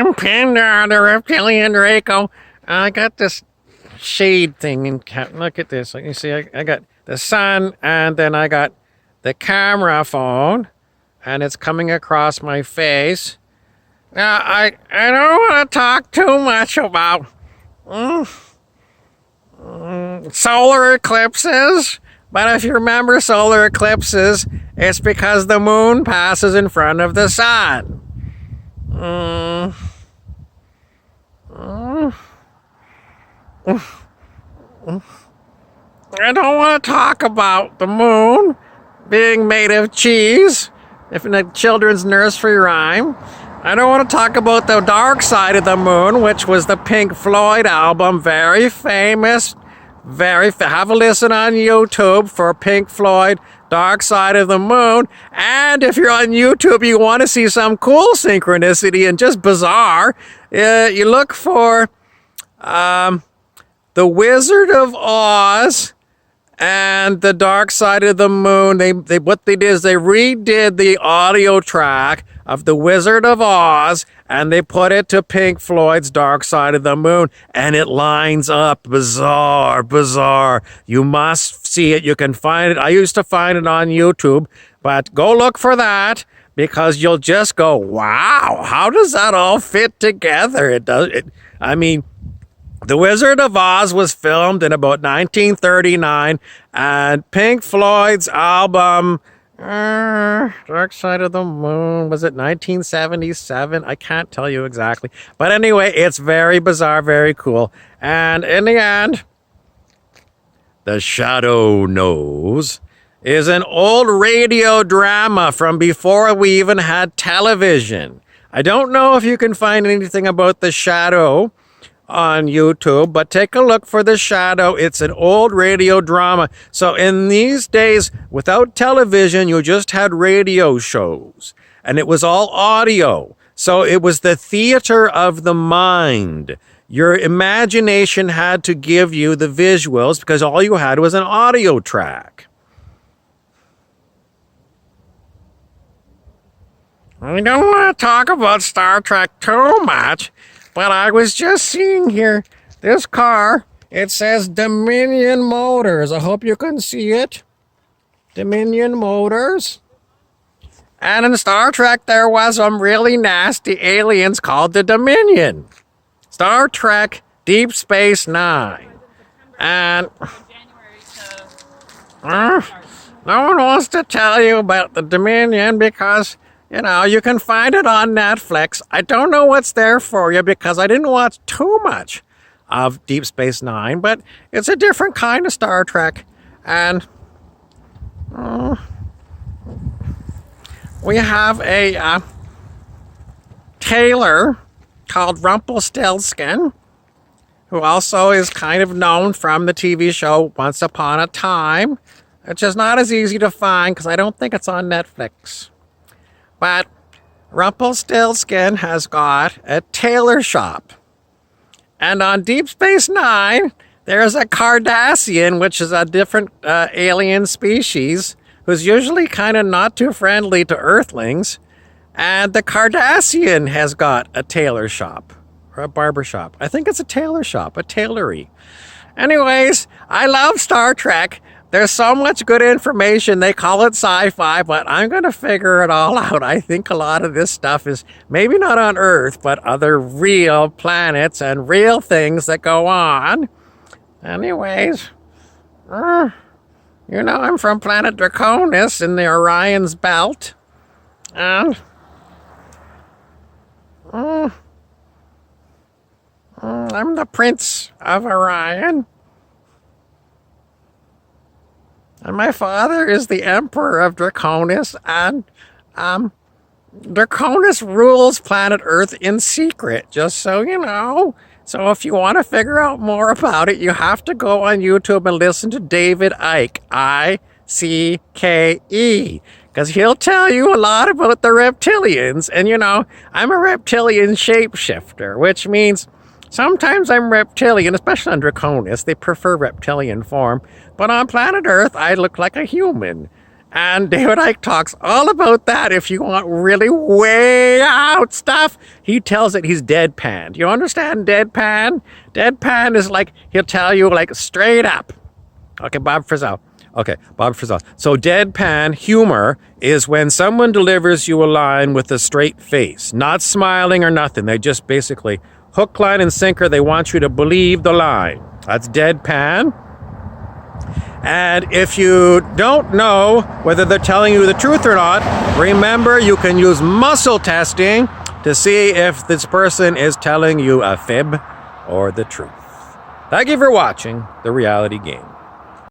I'm Pindar, the reptilian Draco. I got this shade thing in look at this. Like you see, I got the sun, and then I got the camera phone, and it's coming across my face. Now, I don't want to talk too much about solar eclipses, but if you remember solar eclipses, it's because the moon passes in front of the sun. I don't want to talk about the moon being made of cheese, if in a children's nursery rhyme. I don't want to talk about the dark side of the moon, which was the Pink Floyd album, very famous. Have a listen on YouTube for Pink Floyd, Dark Side of the Moon. And if you're on YouTube, you want to see some cool synchronicity and just bizarre, you look for The Wizard of Oz and The Dark Side of the Moon. What they did is they redid the audio track of The Wizard of Oz, and they put it to Pink Floyd's Dark Side of the Moon, and it lines up. Bizarre. You must see it. You can find it. I used to find it on YouTube, but go look for that, because you'll just go, wow, how does that all fit together? The Wizard of Oz was filmed in about 1939, and Pink Floyd's album, Dark Side of the Moon, was it 1977? I can't tell you exactly. But anyway, it's very bizarre, very cool. And in the end, The Shadow Knows is an old radio drama from before we even had television. I don't know if you can find anything about The Shadow on YouTube, but take a look for The Shadow. It's an old radio drama. So in these days, without television, you just had radio shows, and it was all audio. So it was the theater of the mind. Your imagination had to give you the visuals because all you had was an audio track. I don't want to talk about Star Trek too much, but I was just seeing here, this car, it says Dominion Motors. I hope you can see it. Dominion Motors. And in Star Trek, there was some really nasty aliens called the Dominion. Star Trek Deep Space Nine. And no one wants to tell you about the Dominion because, you can find it on Netflix. I don't know what's there for you because I didn't watch too much of Deep Space Nine, but it's a different kind of Star Trek. And we have a tailor called Rumpelstiltskin, who also is kind of known from the TV show Once Upon a Time, which is not as easy to find because I don't think it's on Netflix. But Rumpelstiltskin has got a tailor shop. And on Deep Space Nine, there's a Cardassian, which is a different alien species, who's usually kind of not too friendly to Earthlings. And the Cardassian has got a tailor shop, or a barber shop. I think it's a tailor shop, a tailory. Anyways, I love Star Trek. There's so much good information. They call it sci-fi, but I'm going to figure it all out. I think a lot of this stuff is maybe not on Earth, but other real planets and real things that go on. Anyways, I'm from planet Draconis in the Orion's belt. And I'm the Prince of Orion. And my father is the Emperor of Draconis, and Draconis rules planet Earth in secret, just so you know. So if you want to figure out more about it, you have to go on YouTube and listen to David Icke, I-C-K-E, because he'll tell you a lot about the reptilians. And I'm a reptilian shapeshifter, which means sometimes I'm reptilian, especially on Draconis. They prefer reptilian form. But on planet Earth, I look like a human. And David Icke talks all about that. If you want really way out stuff, he tells it he's deadpan. You understand deadpan? Deadpan is like, he'll tell you like straight up. Okay, Bob Frizzell. So deadpan humor is when someone delivers you a line with a straight face, not smiling or nothing. They just basically hook, line, and sinker. They want you to believe the line. That's deadpan. And if you don't know whether they're telling you the truth or not, remember you can use muscle testing to see if this person is telling you a fib or the truth. Thank you for watching The Reality Game.